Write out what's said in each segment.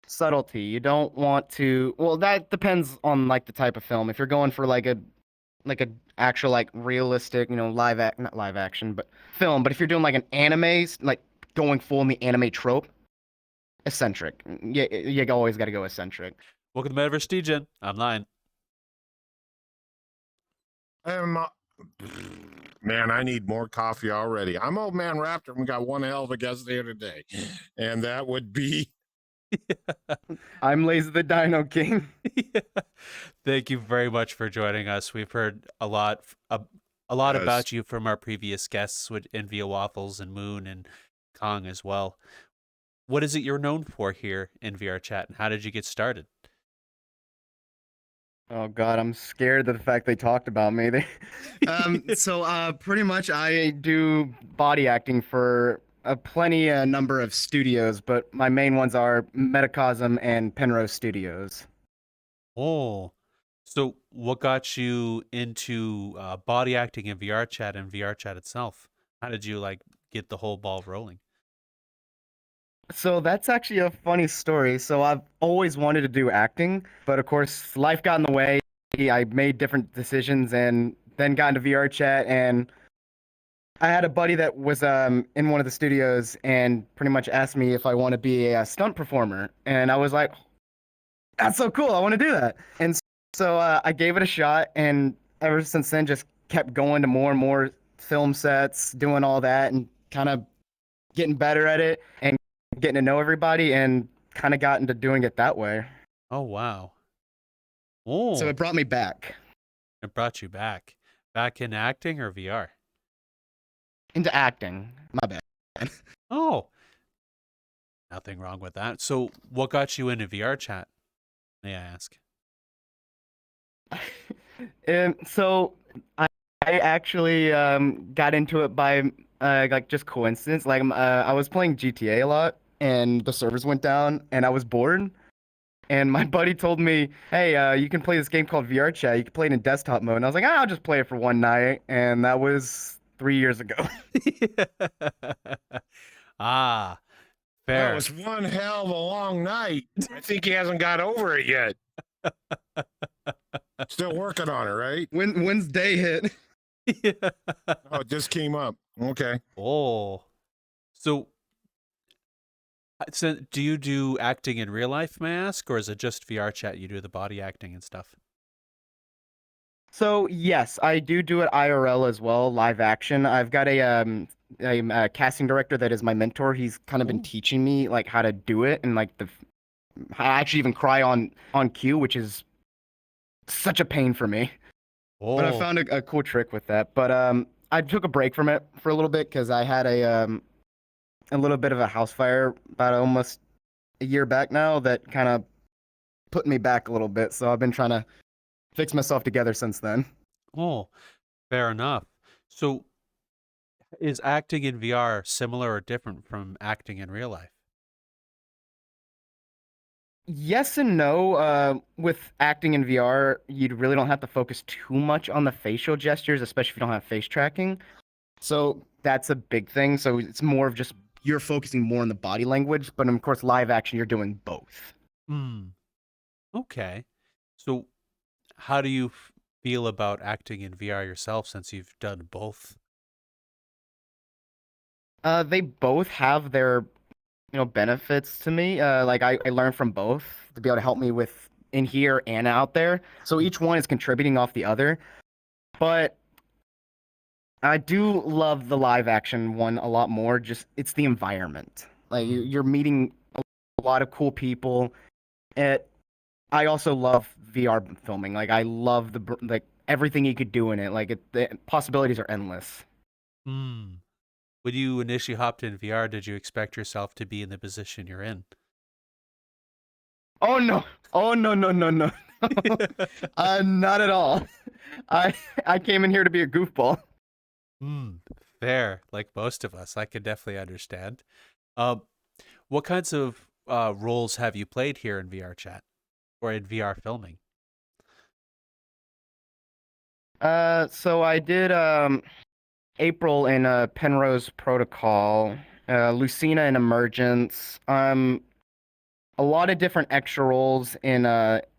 subtlety. You don't want to. Well, that depends on like the type of film. If you're going for like a actual like realistic, not live action, but film. But if you're doing like an anime, like going full in the anime trope, eccentric. You always got to go eccentric. Welcome to Metaverse Degen. I'm Lion. Man, I need more coffee already. I'm Old Man Raptor, and we got one hell of a guest here today, and that would be. I'm LazyTheDinoKing. Thank you very much for joining us. We've heard a lot about you from our previous guests with Envia Waffles and Moon and Kong as well. What is it you're known for here in Vrchat, and how did you get started? Oh God, I'm scared of the fact they talked about me. So pretty much I do body acting for plenty a number of studios, but my main ones are Metacosm and Penrose Studios. Oh, so what got you into body acting in Vrchat and Vrchat itself? How did you get the whole ball rolling? So that's actually a funny story. So I've always wanted to do acting, but of course life got in the way. I made different decisions and then got into Vrchat, and I had a buddy that was in one of the studios and pretty much asked me if I want to be a stunt performer, and I was like, "That's so cool! I want to do that." And so I gave it a shot, and ever since then, just kept going to more and more film sets, doing all that, and kind of getting better at it and getting to know everybody, and kind of got into doing it that way. Oh, wow. So Oh, it brought me back it brought you back. Back in acting or VR? into acting. My bad. Oh, nothing wrong with that. So what got you into Vrchat, may I ask? And so I actually got into it by like just coincidence. Like I was playing GTA a lot, and the servers went down, and I was bored. And my buddy told me, "Hey, you can play this game called VRChat. You can play it in desktop mode." And I was like, I'll just play it for one night." And that was 3 years ago. Ah, That fair. was one hell of a long night. I think he hasn't got over it yet. Still working on it, right? When's day hit? Oh, it just came up. Okay. Oh, so do you do acting in real life, may I ask, or is it just Vrchat you do the body acting and stuff? So yes, I do it IRL as well, live action. I've got a casting director that is my mentor. He's kind of been Ooh. teaching me like how to do it, and like I actually even cry on cue, which is such a pain for me. But I Oh, found a cool trick with that. But I took a break from it for a little bit because I had a little bit of a house fire about almost a year back now that kind of put me back a little bit. So I've been trying to fix myself together since then. oh, fair enough. So is acting in VR similar or different from acting in real life? Yes and no. With acting in VR, you really don't have to focus too much on the facial gestures, especially if you don't have face tracking. So that's a big thing. So it's more of just you're focusing more on the body language, but of course, live action, you're doing both. Hmm. Okay. So how do you feel about acting in VR yourself since you've done both? They both have their, benefits to me. Like I learned from both to be able to help me with in here and out there. So each one is contributing off the other. But I do love the live action one a lot more. Just it's the environment. Like you're meeting a lot of cool people. It. I also love VR filming. Like I love like everything you could do in it. Like the possibilities are endless. Hmm. When you initially hopped in VR, did you expect yourself to be in the position you're in? Oh no! Oh no! No! No! No! Not at all. I I came in here to be a goofball. Hmm. Fair, like most of us. I can definitely understand. Um, what kinds of roles have you played here in Vrchat or in VR filming? So I did April in Penrose Protocol, Lucina in Emergence. a lot of different extra roles in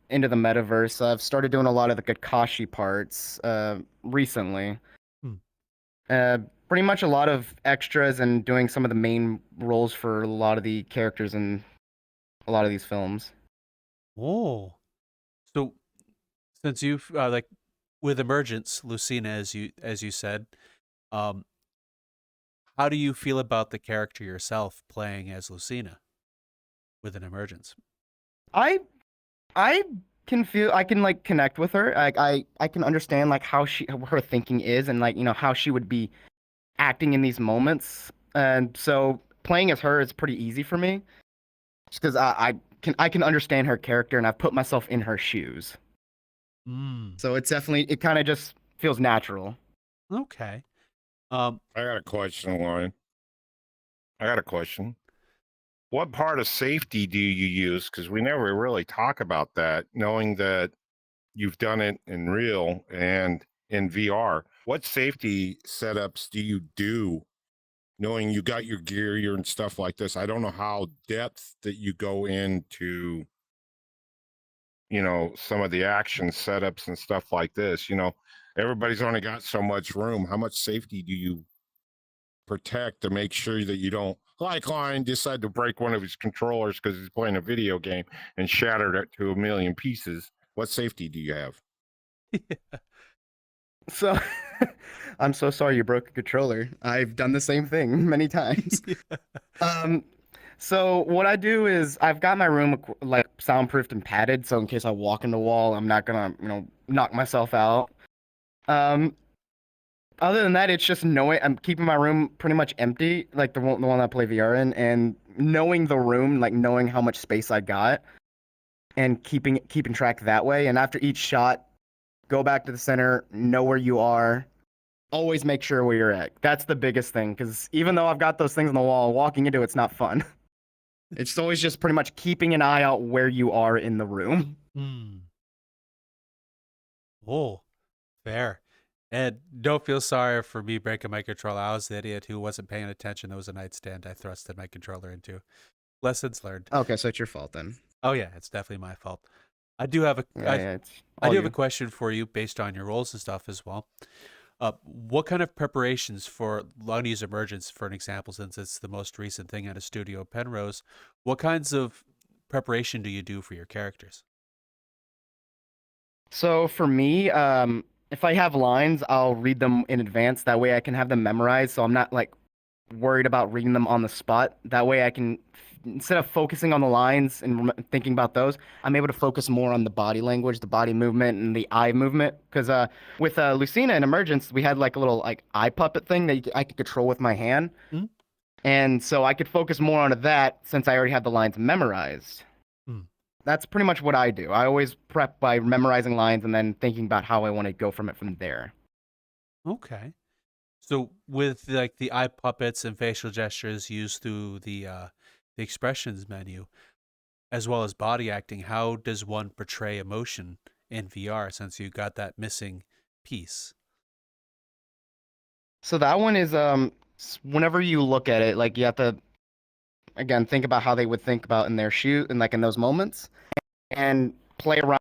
into the metaverse. I've started doing a lot of the Kakashi parts recently. Hmm. Uh, Pretty much a lot of extras and doing some of the main roles for a lot of the characters in a lot of these films. Oh, so since you've like with Emergence, Lucina, as you said, um, how do you feel about the character yourself playing as Lucina with an Emergence? I I I can like connect with her. I can understand like how her thinking is and like how she would be acting in these moments. And so playing as her is pretty easy for me just because I can understand her character and I've put myself in her shoes. Mm, So it kind of just feels natural. okay. I got a question, Lauren. I got a question. What part of safety do you use? Because we never really talk about that, knowing that you've done it in real and in VR. What safety setups do you do, knowing you got your gear and stuff like this? I don't know how depth that you go into, some of the action setups and stuff like this. Everybody's only got so much room. How much safety do you protect to make sure that you don't, like Lion decide to break one of his controllers because he's playing a video game and shattered it to a million pieces? What safety do you have? So I'm so sorry you broke a controller. I've done the same thing many times. Yeah. Um, so what I do is I've got my room like soundproofed and padded, so in case I walk into a wall, I'm not gonna, knock myself out. Um, Other than that, it's just knowing I'm keeping my room pretty much empty, like the one I play VR in, and knowing the room, like knowing how much space I got, and keeping track that way. And after each shot, go back to the center, know where you are, always make sure where you're at. That's the biggest thing, because even though I've got those things on the wall, walking into it's not fun. It's always just pretty much keeping an eye out where you are in the room. Mm. Oh, fair. And don't feel sorry for me breaking my controller. I was the idiot who wasn't paying attention. There was a nightstand I thrusted my controller into. Lessons learned. Okay, so it's your fault then. Oh yeah, it's definitely my fault. I do have a Yeah, it's I all do have a you. question for you based on your roles and stuff as well. What kind of preparations for Lonnie's Emergence, for an example, since it's the most recent thing out of Studio Penrose, what kinds of preparation do you do for your characters? So for me, if I have lines, I'll read them in advance. That way I can have them memorized, so I'm not like worried about reading them on the spot. That way I can, instead of focusing on the lines and thinking about those, I'm able to focus more on the body language, the body movement, and the eye movement. Because with Lucina and Emergence, we had like a little like eye puppet thing that I could control with my hand, Hmm? and so I could focus more on that since I already had the lines memorized. Hmm. That's pretty much what I do. I always prep by memorizing lines and then thinking about how I want to go from it from there. Okay. So with like the eye puppets and facial gestures used through the expressions menu, as well as body acting, how does one portray emotion in VR since you got that missing piece? So that one is whenever you look at it, like you have to again think about how they would think about in their shoe and like in those moments and play around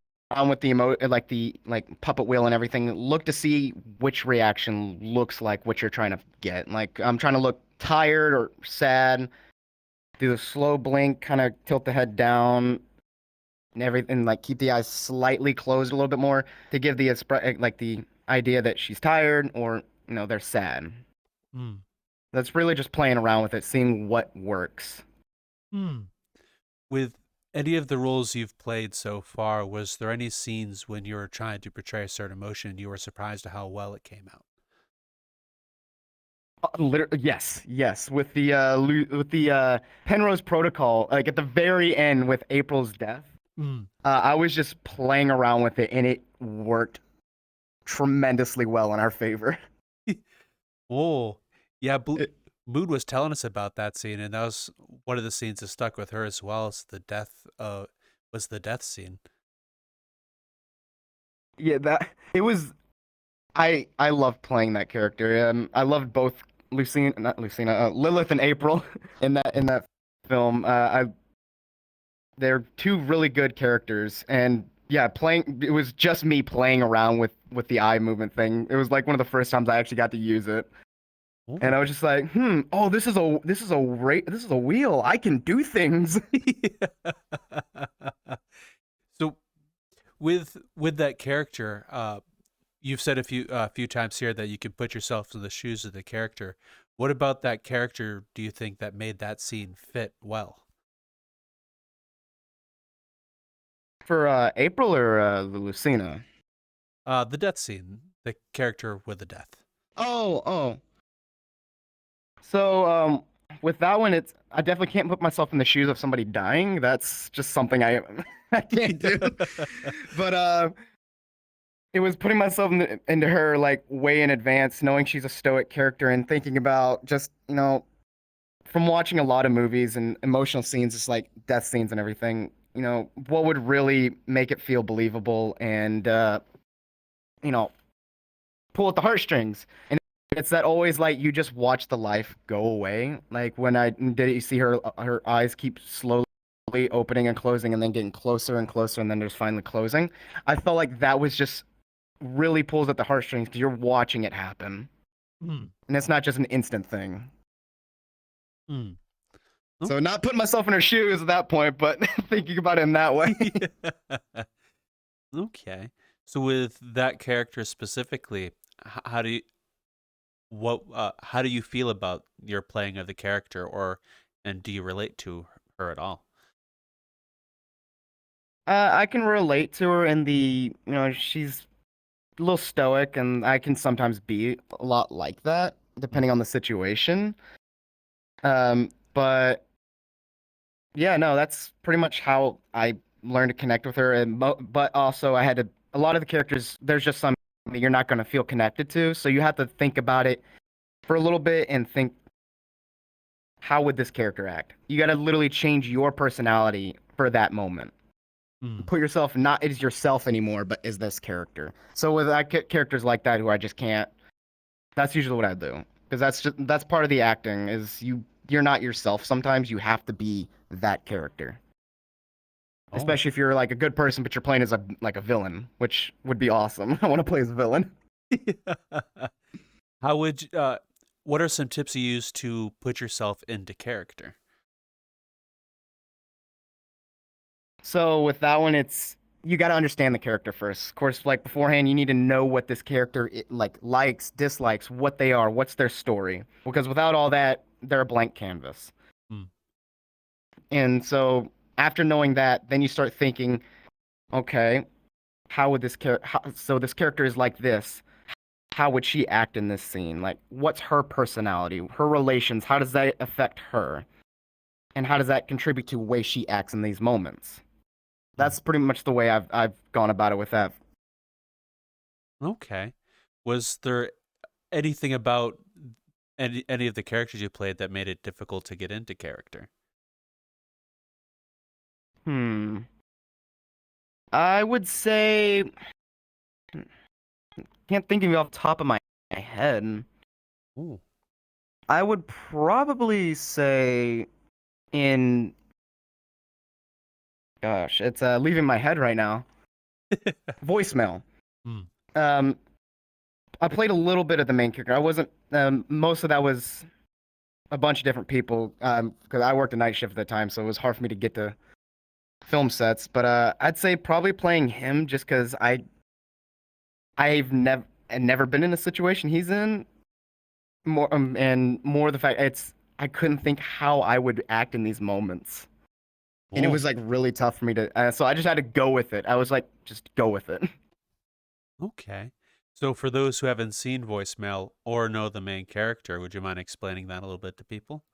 with the like the like puppet wheel and everything. Look to see which reaction looks like what you're trying to get. Like I'm trying to look tired or sad. Do the slow blink, kind of tilt the head down and everything, like keep the eyes slightly closed a little bit more to give like the idea that she's tired or they're sad. Hmm. That's really just playing around with it, seeing what works. Hmm. With any of the roles you've played so far, was there any scenes when you were trying to portray a certain emotion and you were surprised at how well it came out? Yes, yes. With the Penrose Protocol, like at the very end with April's death, Hmm. I was just playing around with it, and it worked tremendously well in our favor. Oh, yeah. It, Mood was telling us about that scene, and that was one of the scenes that stuck with her as well as the death. Was the death scene? yeah, that it was. I loved playing that character. I loved both not Lucina, Lilith and April in that film. they're two really good characters, and yeah, it was just me playing around with the eye movement thing. It was like one of the first times I actually got to use it. Ooh. And I was just like, oh, this is a wheel. I can do things. So with that character, you've said a few times here that you can put yourself in the shoes of the character. What about that character do you think that made that scene fit well? For April or Lucina? The death scene, the character with the death. Oh. So with that one, I definitely can't put myself in the shoes of somebody dying. That's just something I can't do. But it was putting myself into her like way in advance, knowing she's a stoic character and thinking about just, from watching a lot of movies and emotional scenes, just like death scenes and everything, what would really make it feel believable and, pull at the heartstrings. And it's that always like you just watch the life go away. Like when you see her eyes keep slowly opening and closing and then getting closer and closer and then there's finally closing. I felt like that was just really pulls at the heartstrings because you're watching it happen. And it's not just an instant thing. So not putting myself in her shoes at that point, but thinking about it in that way. Okay. So with that character specifically, how do you feel about your playing of the character, and do you relate to her at all? I can relate to her in she's a little stoic, and I can sometimes be a lot like that, depending on the situation. But yeah, no, that's pretty much how I learned to connect with her. But also, a lot of the characters, there's just some that you're not going to feel connected to, so you have to think about it for a little bit and think, how would this character act? You got to literally change your personality for that moment. Put yourself not as yourself anymore, but as this character. So with characters like that who I just can't, that's usually what I do, because that's part of the acting is you're not yourself. Sometimes you have to be that character. Especially if you're like a good person, but you're playing as a villain, which would be awesome. I want to play as a villain. How would what are some tips you use to put yourself into character? So with that one, you got to understand the character first. Of course, like beforehand, you need to know what this character likes, dislikes, what they are, what's their story. Because without all that, they're a blank canvas. And so after knowing that, then you start thinking, okay, how would this character? So this character is like this. How would she act in this scene? Like, what's her personality, her relations? How does that affect her? And how does that contribute to the way she acts in these moments? That's pretty much the way I've gone about it with that. Okay. Was there anything about any of the characters you played that made it difficult to get into character? I would say, can't think of it off the top of my head. Ooh. I would probably say in, gosh, it's leaving my head right now. Voicemail. I played a little bit of the main character. I wasn't. Most of that was a bunch of different people because I worked a night shift at the time, so it was hard for me to get to film sets. But I'd say probably playing him just because I've never been in a situation he's in. And more the fact I couldn't think how I would act in these moments. And it was like really tough for me to, so I just had to go with it. I was like, just go with it. Okay. So for those who haven't seen Voicemail or know the main character, would you mind explaining that a little bit to people?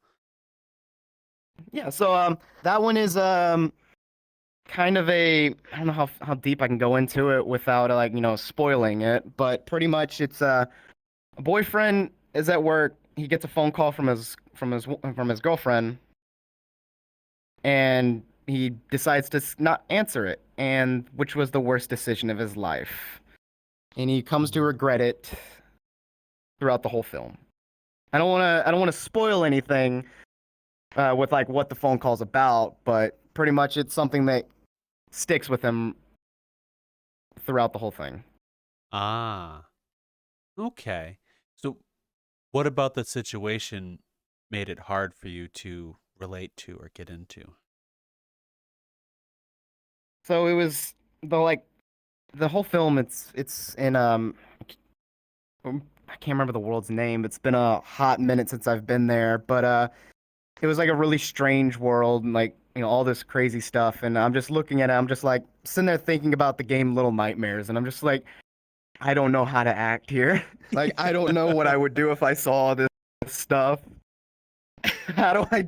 Yeah, so that one is kind of I don't know how deep I can go into it without like, spoiling it, but pretty much it's a boyfriend is at work, he gets a phone call from his girlfriend, and he decides to not answer it, and which was the worst decision of his life. And he comes to regret it throughout the whole film. I don't want to spoil anything with like what the phone call's about, but pretty much it's something that sticks with him throughout the whole thing. Ah, okay. So, what about the situation made it hard for you to relate to or get into? So it was the whole film. It's in I can't remember the world's name. It's been a hot minute since I've been there, but it was like a really strange world and like all this crazy stuff. And I'm just looking at it. I'm just like sitting there thinking about the game Little Nightmares, and I'm just like, I don't know how to act here. Like I don't know what I would do if I saw this stuff. How do I?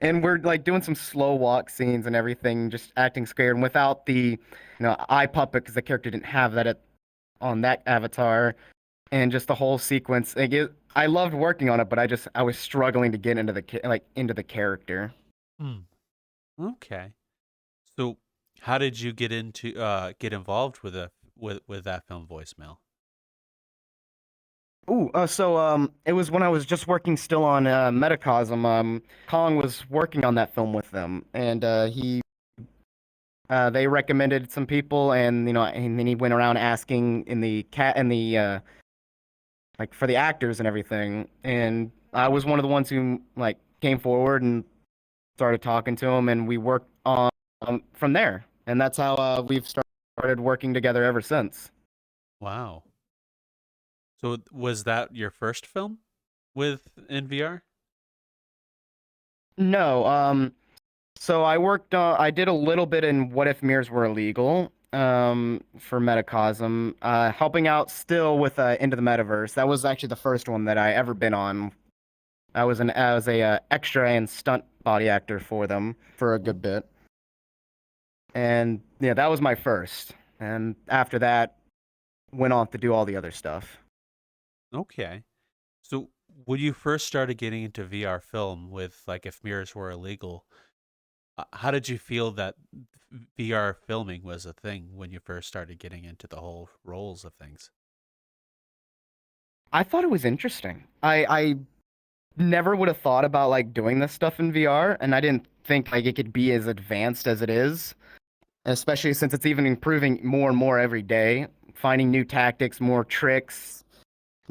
And we're like doing some slow walk scenes and everything, just acting scared, and without the eye puppet because the character didn't have that on that avatar, and just the whole sequence. I loved working on it, but I was struggling to get into into the character. Hmm. Okay. So, how did you get involved with that film voicemail? Ooh, it was when I was just working still on Metacosm. Kong was working on that film with them, and they recommended some people, and and then he went around asking in the cat in the like for the actors and everything, and I was one of the ones who like came forward and started talking to him, and we worked on from there, and that's how we've started working together ever since. Wow. So, was that your first film with in VR? No, so I did a little bit in What If Mirrors Were Illegal, for Metacosm, helping out still with Into the Metaverse. That was actually the first one that I ever been on. I was a extra and stunt body actor for them for a good bit, and yeah, that was my first. And after that, went on to do all the other stuff. Okay. So, when you first started getting into VR film with like if mirrors were illegal, how did you feel that VR filming was a thing when you first started getting into the whole roles of things? I thought it was interesting. I never would have thought about like doing this stuff in VR, and I didn't think like it could be as advanced as it is, especially since it's even improving more and more every day, finding new tactics, more tricks,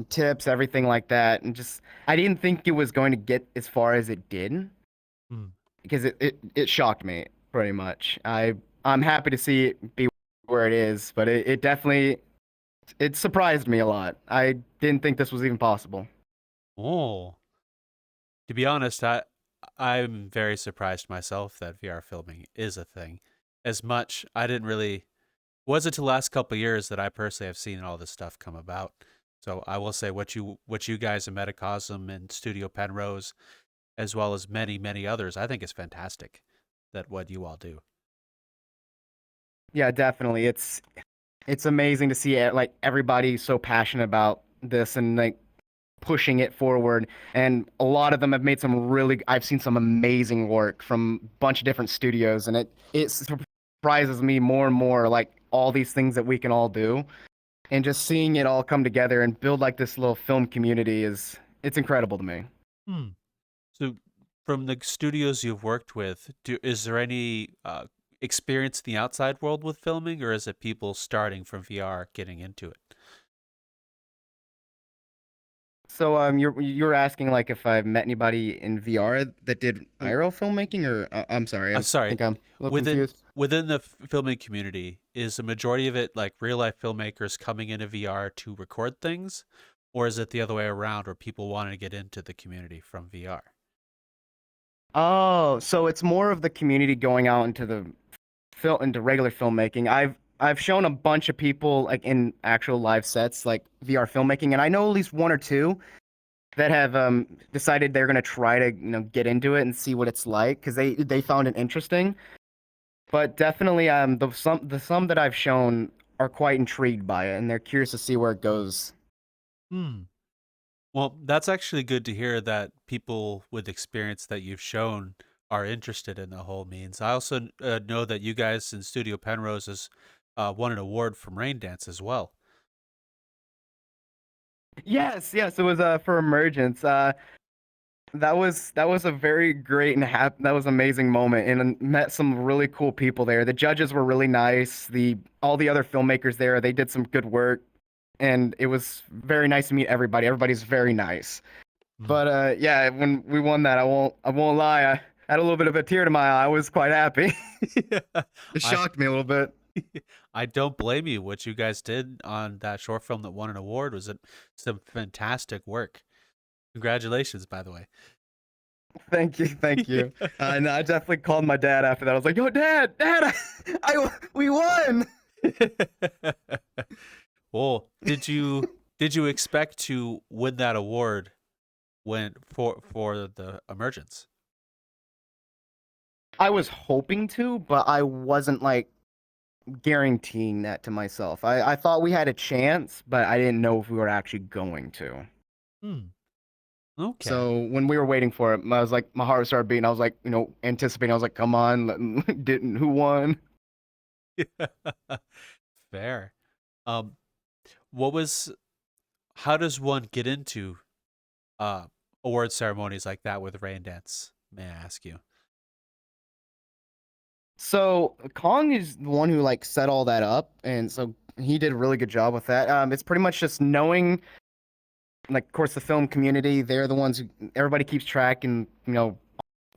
tips, everything like that. And just I didn't think it was going to get as far as it did Hmm. because it shocked me pretty much. I'm happy to see it be where it is, but it definitely it surprised me a lot. I didn't think this was even possible. Oh, to be honest, I'm very surprised myself that VR filming is a thing. As much I didn't really wasn't the last couple of years that I personally have seen all this stuff come about. So I will say what you guys in Metacosm and Studio Penrose, as well as many others, I think is fantastic. That what you all do. Yeah, definitely. It's amazing to see like everybody so passionate about this and like pushing it forward. And a lot of them have made some really I've seen some amazing work from a bunch of different studios, and it surprises me more and more like all these things that we can all do, and just seeing it all come together and build like this little film community it's incredible to me. Hmm. So, from the studios you've worked with, is there any experience in the outside world with filming, or is it people starting from VR getting into it? So you're asking like if I've met anybody in VR that did So, IRL filmmaking, or I'm sorry, sorry, think I'm a little within confused. within the filming community, is the majority of it like real life filmmakers coming into VR to record things, or is it the other way around, where people want to get into the community from VR? Oh, so it's more of the community going out into the into regular filmmaking. I've shown a bunch of people like in actual live sets like VR filmmaking, and I know at least one or two that have decided they're gonna try to get into it and see what it's like because they found it interesting. But definitely the some that I've shown are quite intrigued by it and they're curious to see where it goes. Hmm. Well, that's actually good to hear that people with experience that you've shown are interested in the whole means. I also know that you guys in Studio Penrose has won an award from Raindance as well. Yes, yes, it was for Emergence. That was a very great and that was an amazing moment, and met some really cool people there. The judges were really nice. The all the other filmmakers there, they did some good work, and it was very nice to meet everybody. Everybody's very nice. Mm. But yeah, when we won that, I won't lie, I had a little bit of a tear to my eye. I was quite happy. It shocked me a little bit. I don't blame you. What you guys did on that short film that won an award was some fantastic work. Congratulations, by the way. Thank you, thank you. And I definitely called my dad after that. I was like, "Yo, Dad, we won." Well, did you expect to win that award when for the Emergence? I was hoping to, but I wasn't like guaranteeing that to myself. I thought we had a chance, but I didn't know if we were actually going to. Hmm. Okay. So when we were waiting for it, I was like, my heart started beating. I was like, anticipating. I was like, come on, didn't who won? Fair. Um, what was? How does one get into uh award ceremonies like that with raindance? May I ask you? So Kong is the one who like set all that up, and so he did a really good job with that. It's pretty much just knowing, like, of course, the film community. They're the ones who everybody keeps track, and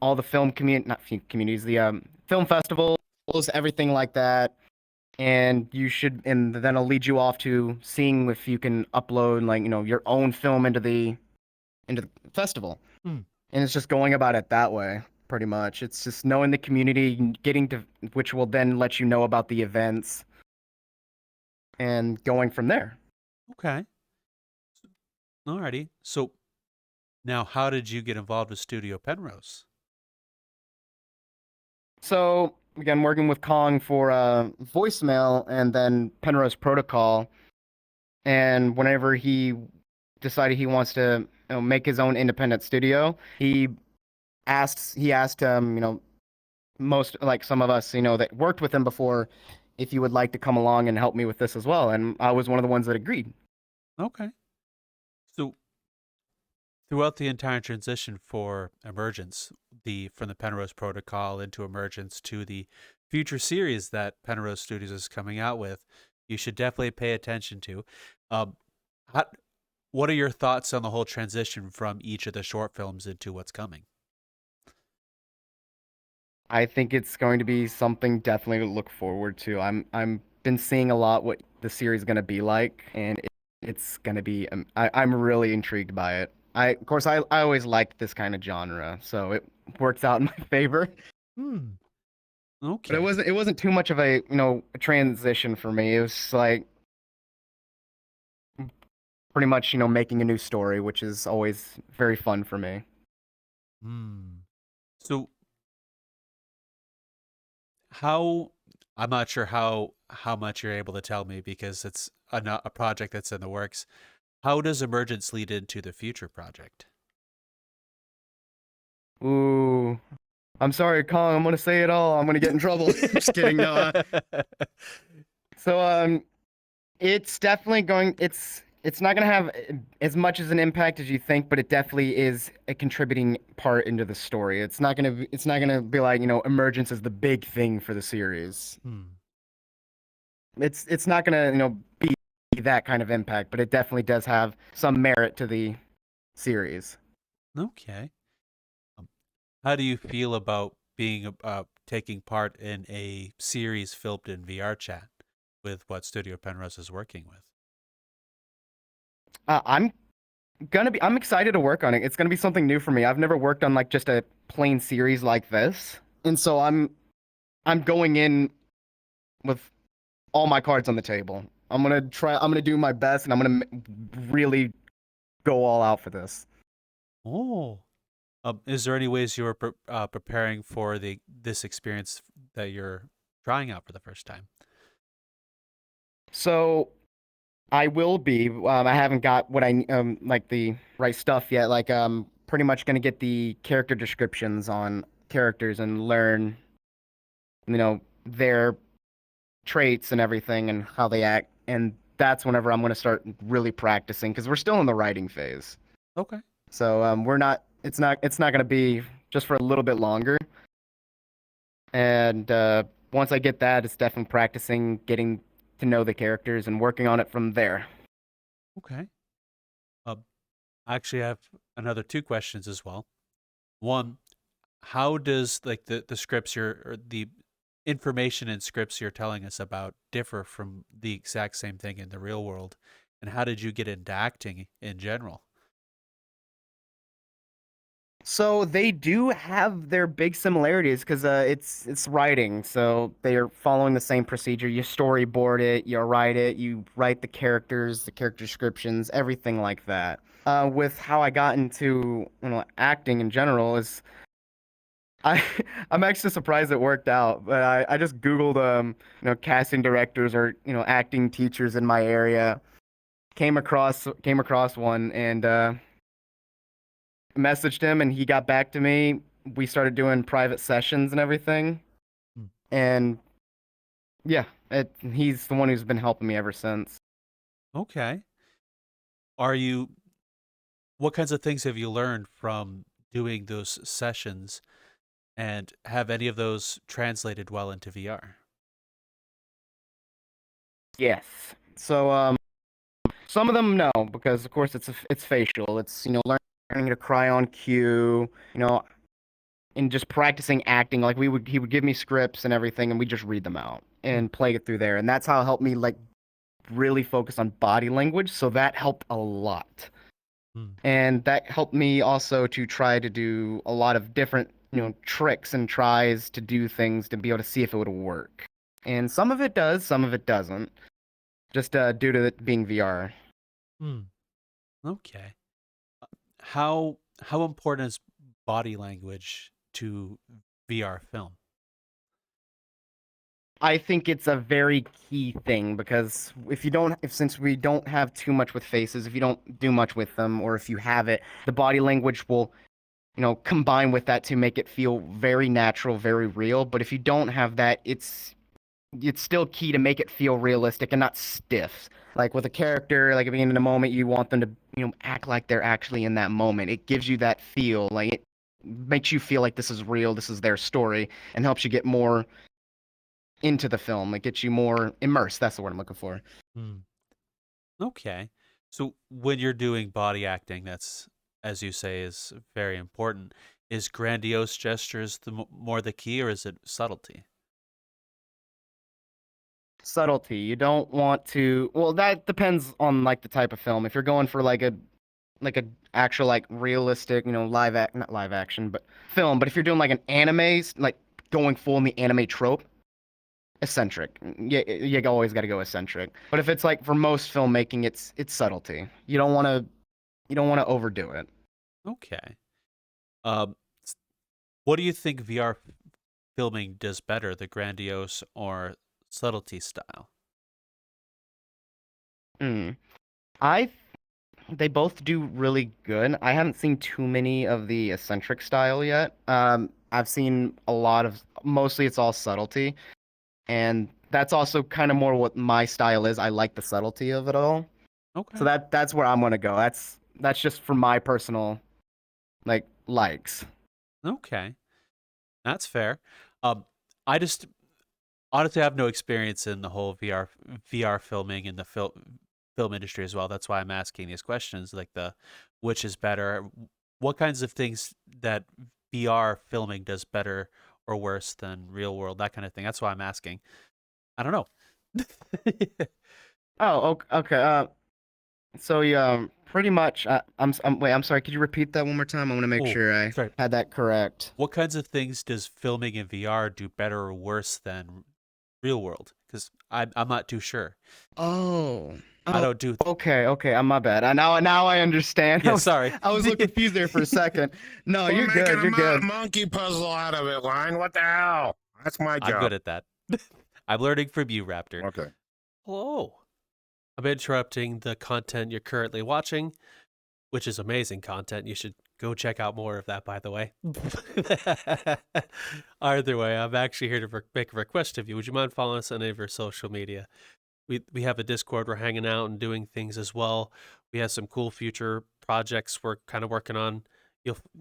all the film community, not communities, the film festivals, everything like that. And then it'll lead you off to seeing if you can upload like your own film into the festival. Hmm. And it's just going about it that way, pretty much. It's just knowing the community, getting to which will then let you know about the events, and going from there. Okay. Alrighty. So now, how did you get involved with Studio Penrose? So again, working with Kong for voicemail and then Penrose Protocol, and whenever he decided he wants to make his own independent studio, he asked most like some of us that worked with him before if you would like to come along and help me with this as well, and I was one of the ones that agreed. Okay. So throughout the entire transition for Emergence, from the Penrose Protocol into Emergence to the future series that Penrose Studios is coming out with, you should definitely pay attention to. Um, how, what are your thoughts on the whole transition from each of the short films into what's coming? I think it's going to be something definitely to look forward to. I'm been seeing a lot what the series is going to be like, and it's going to be I'm really intrigued by it. Of course I always liked this kind of genre, so it works out in my favor. Hmm. But Okay. it wasn't too much of a transition for me. It was like pretty much making a new story, which is always very fun for me. Hmm. So how I'm not sure how much you're able to tell me because it's a project that's in the works. How does Emergence lead into the future project? Ooh, I'm sorry, Kong. I'm gonna say it all. I'm gonna get in trouble. Just kidding. No. So it's definitely going. It's not gonna have as much as an impact as you think, but it definitely is a contributing part into the story. It's not gonna be like Emergence is the big thing for the series. Hmm. It's not gonna be that kind of impact, but it definitely does have some merit to the series. Okay. Um, how do you feel about being taking part in a series filmed in VRChat with what Studio Penrose is working with? I'm I'm excited to work on it. It's gonna be something new for me. I've never worked on like just a plain series like this, and so I'm going in with all my cards on the table. I'm gonna try. I'm gonna do my best, and I'm gonna really go all out for this. Oh. Is there any ways you're preparing for this experience that you're trying out for the first time? So I will be. I haven't got what I like the right stuff yet. Like pretty much gonna get the character descriptions on characters and learn their traits and everything and how they act. And that's whenever I'm gonna start really practicing because we're still in the writing phase. Okay. So we're not it's not going to be just for a little bit longer. And once I get that, it's definitely practicing, getting to know the characters, and working on it from there. Okay. Uh, Actually, I have another two questions as well. One, how does like the scripts or the information in scripts you're telling us about differ from the exact same thing in the real world? And how did you get into acting in general? So they do have their big similarities because it's writing. So they are following the same procedure. You storyboard it, you write the character descriptions, everything like that. With how I got into acting in general is I I'm actually surprised it worked out. But I just Googled casting directors or acting teachers in my area. Came across one and messaged him and he got back to me. We started doing private sessions and everything. Hmm. And yeah, he's the one who's been helping me ever since. Okay. Are you, what kinds of things have you learned from doing those sessions, and have any of those translated well into VR? Yes. So some of them no, because of course it's facial. It's learning to cry on cue, and just practicing acting. Like he would give me scripts and everything and we just read them out and play it through there. And that's how it helped me like really focus on body language, so that helped a lot. Hmm. And that helped me also to try to do a lot of different, tricks and tries to do things to be able to see if it would work. And some of it does, some of it doesn't, just due to it being VR. Hmm. Okay. How important is body language to VR film? I think it's a very key thing because since we don't have too much with faces, if you don't do much with them, or if you have it, the body language will, combine with that to make it feel very natural, very real. But if you don't have that, it's still key to make it feel realistic and not stiff. Like with a character, like being in a moment, you want them to, act like they're actually in that moment. It gives you that feel, like it makes you feel like this is real, this is their story, and helps you get more into the film. It gets you more immersed. That's the word I'm looking for. Hmm. Okay. So when you're doing body acting, that's, as you say, is very important. Is grandiose gestures more the key, or is it subtlety? Subtlety. You don't want to. Well, that depends on like the type of film. If you're going for like a actual like realistic, not live action, but film. But if you're doing like an anime, like going full in the anime trope, eccentric. You always got to go eccentric. But if it's like for most filmmaking, it's subtlety. You don't want to overdo it. Okay. Um, s- what do you think VR filming does better, the grandiose or subtlety style? Mm. I They both do really good. I haven't seen too many of the eccentric style yet. I've seen a lot of mostly it's all subtlety, and that's also kind of more what my style is. I like the subtlety of it all. So Okay. that's where I'm gonna go. That's just for my personal like likes. Okay. That's fair. I just honestly have no experience in the whole VR filming and the film industry as well. That's why I'm asking these questions, like the which is better, what kinds of things that VR filming does better or worse than real world, that kind of thing. That's why I'm asking. I don't know. Oh, okay. So yeah, pretty much. Wait. I'm sorry. Could you repeat that one more time? I want to make Oh, sure I sorry. had that correct. What kinds of things does filming in VR do better or worse than real world? Because I'm not too sure. Oh. I Oh, don't do. okay. My bad. Now I understand. Yeah, sorry. I was a little confused there for a second. No, We're you're making good. You're good. a monkey puzzle out of it, Line. What the hell? That's my I'm good job. at that. I'm learning from you, Raptor. Okay. Hello. I'm interrupting the content you're currently watching, which is amazing content. You should go check out more of that, by the way. Either way, I'm actually here to make a request of you. Would you mind following us on any of our social media? We have a Discord. We're hanging out and doing things as well. We have some cool future projects we're kind of working on.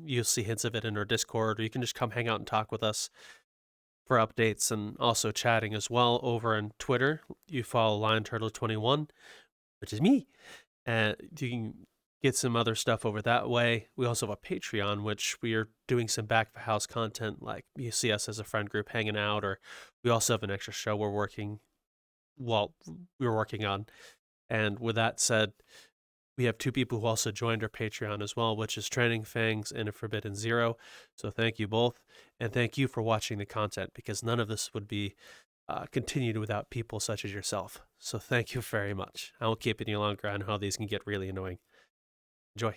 you'll see hints of it in our Discord, or you can just come hang out and talk with us for updates, and also chatting as well over on Twitter. You follow LionTurtle21, which is me, and you can get some other stuff over that way. We also have a Patreon, which we are doing some back of the house content, like you see us as a friend group hanging out, or we also have an extra show we're working on. And with that said, we have two people who also joined our Patreon as well, which is Training Fangs and a Forbidden Zero. So thank you both, and thank you for watching the content, because none of this would be continued without people such as yourself. So thank you very much. I won't keep it any longer. I know how these can get really annoying. Enjoy.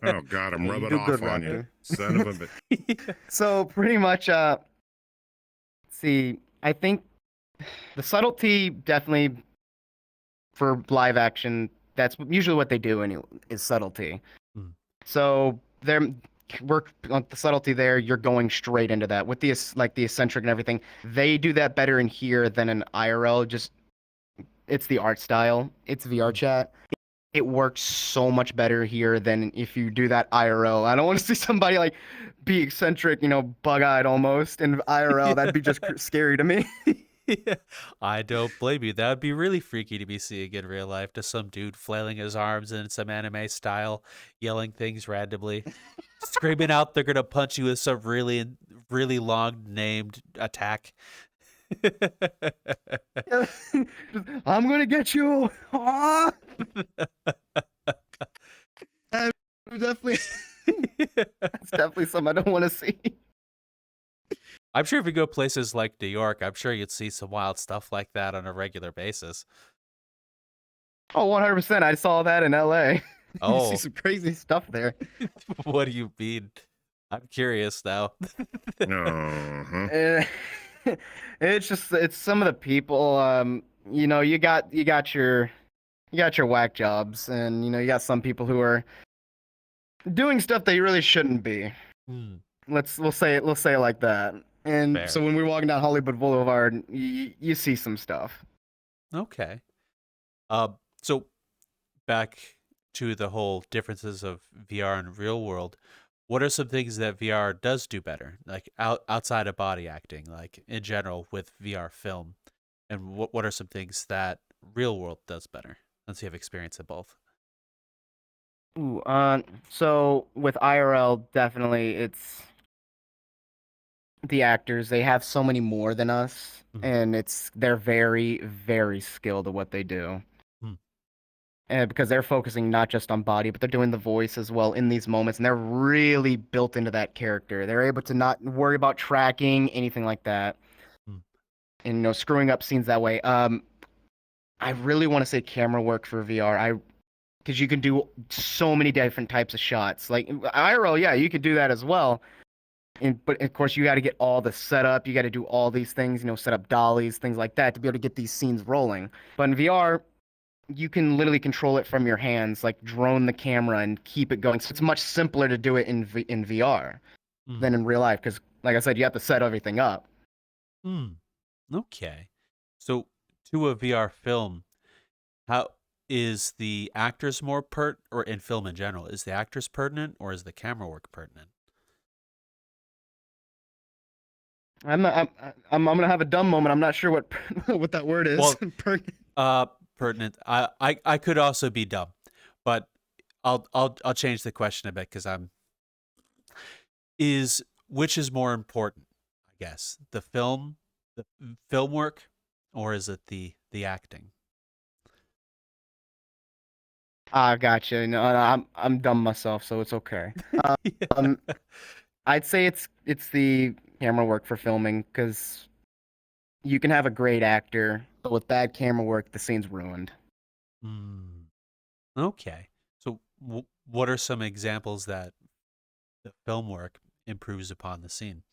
Oh God, I'm You rubbing do off good, on you, Raptor. son of a bitch. So pretty much, see, I think the subtlety definitely for live action, that's usually what they do anyway, is subtlety. Mm. So they're work on the subtlety there, you're going straight into that. With the like the eccentric and everything, they do that better in here than in IRL. Just it's the art style. It's VRChat. It works so much better here than if you do that IRL. I don't want to see somebody like be eccentric, bug-eyed almost in IRL. That'd be just scary to me. Yeah, I don't blame you. That would be really freaky to be seeing in real life. Just some dude flailing his arms in some anime style, yelling things randomly, screaming out they're gonna punch you with some really, really long named attack. I'm gonna get you. Ah! Definitely, that's definitely something I don't want to see. I'm sure if you go places like New York, I'm sure you'd see some wild stuff like that on a regular basis. Oh, 100%. I saw that in LA. You Oh, see some crazy stuff there. what do you mean? I'm curious now. Uh-huh. Eh, it's some of the people. You got your whack jobs, and you got some people who are doing stuff they really shouldn't be. Hmm, We'll say it like that. And fair. so when we're walking down Hollywood Boulevard, you see some stuff. Okay. So back to the whole differences of VR and real world. What are some things that VR does do better, like outside of body acting, like in general with VR film? And what are some things that real world does better? Since you have experience in both. Ooh, so with IRL, definitely it's the actors. They have so many more than us, Mhm. and they're very, very skilled at what they do. Hmm. And because they're focusing not just on body, but they're doing the voice as well in these moments, and they're really built into that character. They're able to not worry about tracking, anything like that, Hmm. and screwing up scenes that way. I really want to say camera work for VR. Because you can do so many different types of shots. Like IRL, yeah, you could do that as well. But of course, you got to get all the setup. You got to do all these things, set up dollies, things like that, to be able to get these scenes rolling. But in VR, you can literally control it from your hands, like drone the camera and keep it going. So it's much simpler to do it in VR Hmm. than in real life. Because, like I said, you have to set everything up. Hmm. Okay. So to a VR film, how is the actors more or in film in general, is the actors pertinent or is the camera work pertinent? I'm not, I'm gonna have a dumb moment. I'm not sure what what that word is. Well, pertinent. I could also be dumb, but I'll change the question a bit because which is more important, I guess, the film work, or is it the acting? Gotcha. No, I'm dumb myself, so it's okay. Um, I'd say it's the camera work for filming because you can have a great actor, but with bad camera work, the scene's ruined. Hmm. Okay. So what are some examples that the film work improves upon the scene?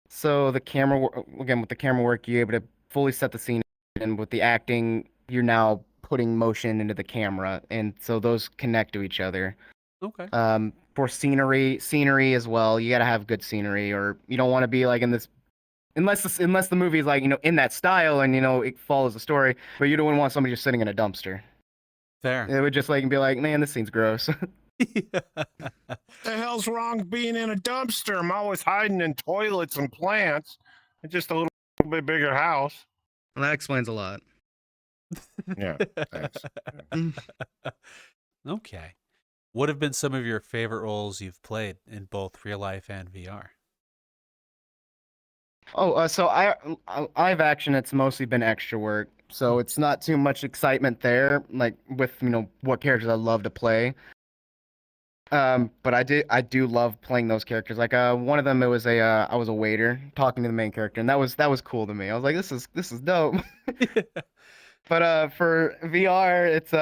So the camera again with the camera work, you're able to fully set the scene, and with the acting, you're now putting motion into the camera, and so those connect to each other. Okay. For scenery as well, you gotta have good scenery, or you don't want to be like in this unless the movie is like in that style and it follows the story, but you don't want somebody just sitting in a dumpster. Fair. It would just like be like, man, this scene's gross. The hell's wrong being in a dumpster? I'm always hiding in toilets and plants. It's just a little bit bigger house. Well, that explains a lot. Yeah, thanks. Okay. What have been some of your favorite roles you've played in both real life and VR? Oh, so live action, it's mostly been extra work, so it's not too much excitement there, like with what characters I love to play. But I do love playing those characters. Like one of them, it was I was a waiter talking to the main character, and that was cool to me. I was like, this is dope. But for VR, it's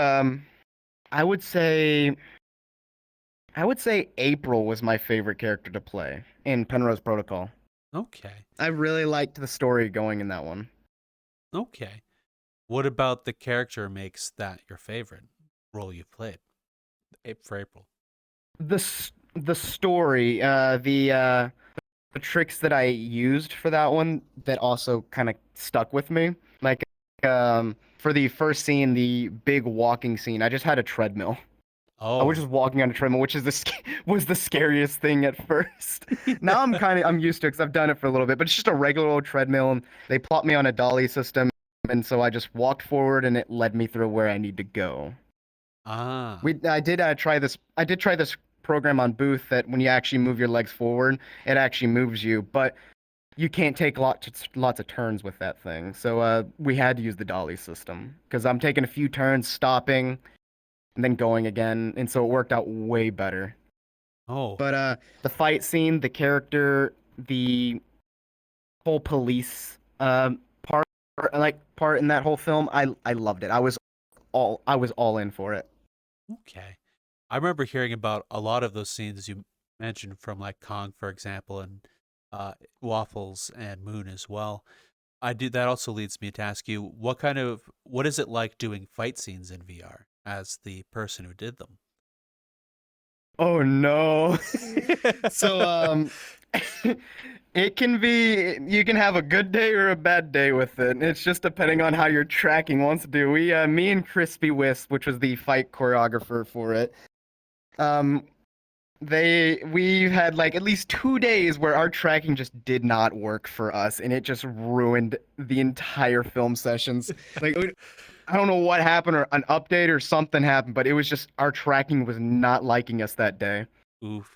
I would say April was my favorite character to play in Penrose Protocol. Okay. I really liked the story going in that one. Okay. What about the character makes that your favorite role you've played for April? The story, the tricks that I used for that one that also kind of stuck with me. Like for the first scene, the big walking scene, I just had a treadmill. I Oh, was just walking on a treadmill, which is was the scariest thing at first. Now I'm used to it because I've done it for a little bit, but it's just a regular old treadmill, and they plopped me on a dolly system, and so I just walked forward, and it led me through where I need to go. ah, I did try this. I did try this program on Booth that when you actually move your legs forward, it actually moves you, but you can't take lots of turns with that thing. So we had to use the dolly system because I'm taking a few turns, stopping, and then going again, and so it worked out way better. oh, But the fight scene, the character, the whole police part, part in that whole film, I loved it. I was all in for it. okay. I remember hearing about a lot of those scenes you mentioned from like Kong, for example, and Waffles and Moon as well. That also leads me to ask you, what is it like doing fight scenes in VR as the person who did them? Oh no. So it can be you can have a good day or a bad day with it. It's just depending on how your tracking wants to do. Me and Crispy Wisp, which was the fight choreographer for it, um we had like at least 2 days where our tracking just did not work for us, and it just ruined the entire film sessions. Like I don't know what happened, or an update or something happened, but it was just our tracking was not liking us that day. Oof.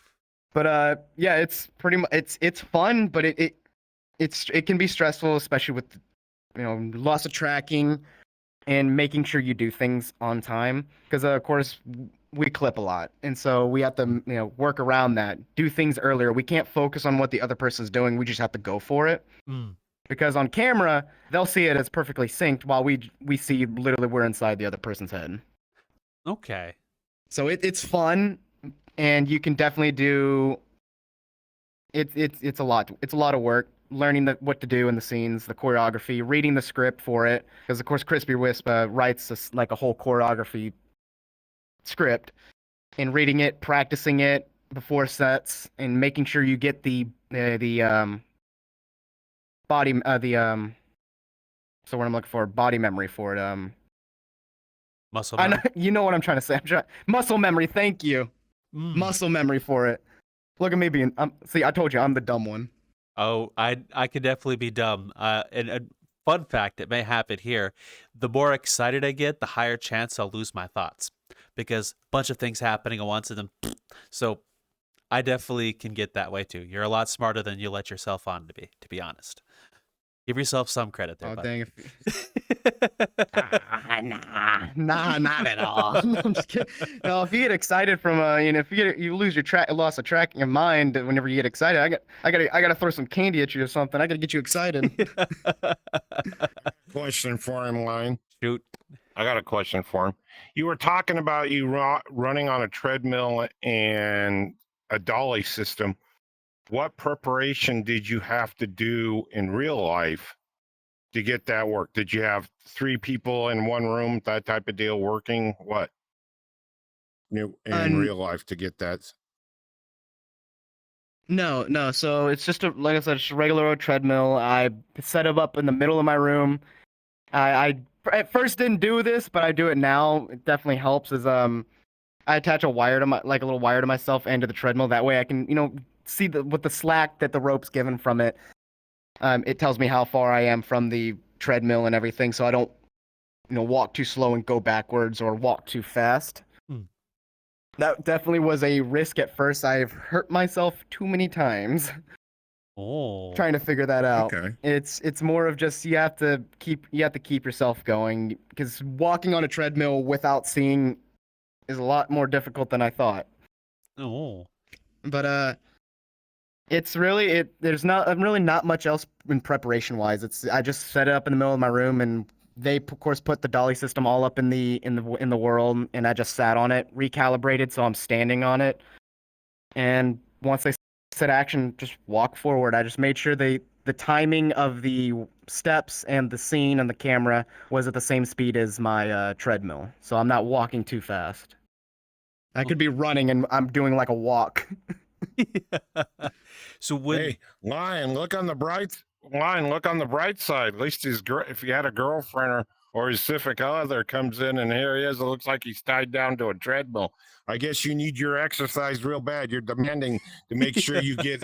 But yeah, it's pretty much it's fun, but it can be stressful, especially with loss of tracking and making sure you do things on time. Because of course we clip a lot, and so we have to work around that, do things earlier. We can't focus on what the other person's doing. We just have to go for it. Mm. Because on camera they'll see it as perfectly synced, while we see literally we're inside the other person's head. Okay. So it's fun, and you can definitely do it's a lot. It's a lot of work learning what to do in the scenes, the choreography, reading the script for it, because of course Crispy Wisp writes like a whole choreography script, and reading it, practicing it before sets, and making sure you get the body so what I'm looking for, body memory for it. Muscle I know, memory. you know what I'm trying to say. Muscle memory. Thank you. Mm. Muscle memory for it. Look at me being. See, I told you I'm the dumb one. Oh, I could definitely be dumb. And a fun fact that may happen here: the more excited I get, the higher chance I'll lose my thoughts, because a bunch of things happening at once, and then so I definitely can get that way too. You're a lot smarter than you let yourself on to be honest. Give yourself some credit there, Oh bud. dang! Nah, not at all. I'm just kidding. No, if you get excited from if you lose your loss of tracking of mind whenever you get excited, I gotta throw some candy at you or something. I gotta get you excited. Question for him, Line. Shoot. I got a question for him. You were talking about you running on a treadmill and a dolly system. What preparation did you have to do in real life to get that work? Did you have 3 people in one room, that type of deal working? What? In real life to get that? No. So it's just like I said, it's just a regular old treadmill. I set it up in the middle of my room. I at first didn't do this, but I do it now. It definitely helps. Is I attach a wire to a little wire to myself and to the treadmill. That way I can, see with the slack that the rope's given from it. It tells me how far I am from the treadmill and everything, so I don't, walk too slow and go backwards or walk too fast. Hmm. That definitely was a risk at first. I've hurt myself too many times Oh. trying to figure that out. Okay. It's more of just you have to keep yourself going, because walking on a treadmill without seeing is a lot more difficult than I thought. Oh. But it's really there's really not much else in preparation wise. I just set it up in the middle of my room, and they of course put the dolly system all up in the world, and I just sat on it, recalibrated, so I'm standing on it. And once they set action, just walk forward. I just made sure the timing of the steps and the scene and the camera was at the same speed as my treadmill, so I'm not walking too fast. I could be running and I'm doing like a walk. So when Hey, look on the bright side. At least if he had a girlfriend or his civic other comes in and here he is, it looks like he's tied down to a treadmill. I guess you need your exercise real bad. You're demanding to make sure you get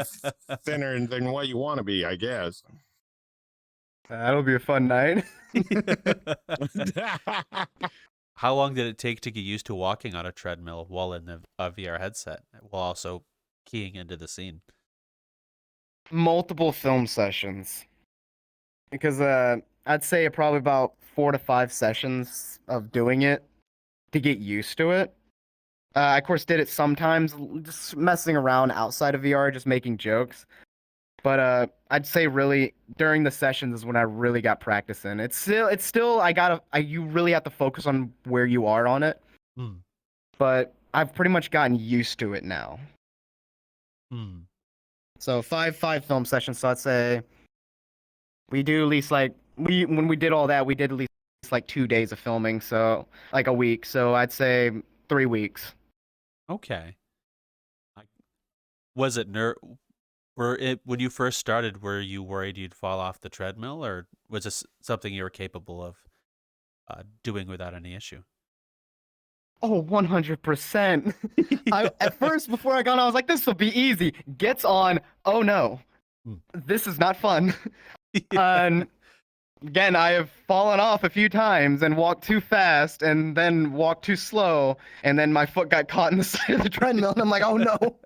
thinner than what you want to be, I guess. That'll be a fun night. How long did it take to get used to walking on a treadmill while in the VR headset, while also keying into the scene? Multiple film sessions. Because I'd say probably about 4 to 5 sessions of doing it to get used to it. I of course did it sometimes just messing around outside of VR, just making jokes. But I'd say really during the sessions is when I really got practice in. It's still you really have to focus on where you are on it. Hmm. But I've pretty much gotten used to it now. Hmm. So five film sessions. So I'd say we do at least when we did all that, we did at least 2 days of filming, so like a week. So I'd say 3 weeks. Okay. Was it when you first started, were you worried you'd fall off the treadmill, or was this something you were capable of doing without any issue? Oh, 100%. At first, before I got on, I was like, this will be easy. Gets on. Oh no, this is not fun. And again, I have fallen off a few times and walked too fast and then walked too slow. And then my foot got caught in the side of the treadmill. And I'm like, oh no.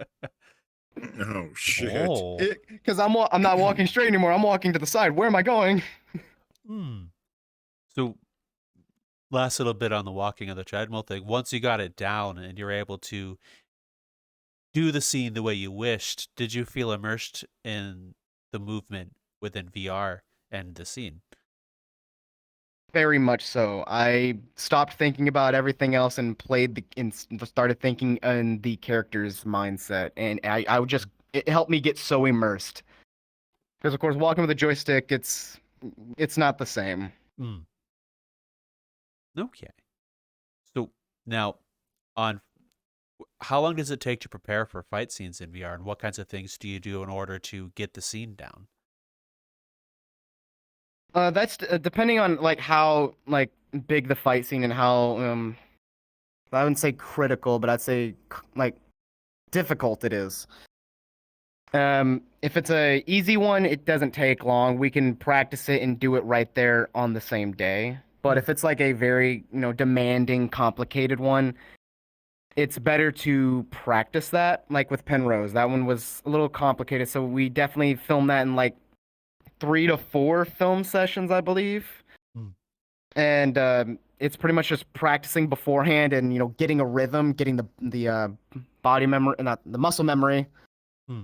Oh, shit. Oh. Because I'm not walking straight anymore. I'm walking to the side. Where am I going? Hmm. So, last little bit on the walking of the treadmill thing. Once you got it down and you're able to do the scene the way you wished, did you feel immersed in the movement within VR and the scene? Very much so. I stopped thinking about everything else and started thinking in the character's mindset, and I would just it helped me get so immersed. Because of course, walking with a joystick, it's not the same. Hmm. Okay. So now, on how long does it take to prepare for fight scenes in VR, and what kinds of things do you do in order to get the scene down? That's depending on how big the fight scene and how I wouldn't say critical, but I'd say difficult it is. If it's a easy one, it doesn't take long. We can practice it and do it right there on the same day. But if it's like a very, demanding, complicated one, it's better to practice that. Like with Penrose, that one was a little complicated, so we definitely filmed that in 3 to 4 film sessions, I believe. Hmm. And it's pretty much just practicing beforehand and getting a rhythm, getting the body memory, not the muscle memory. Hmm.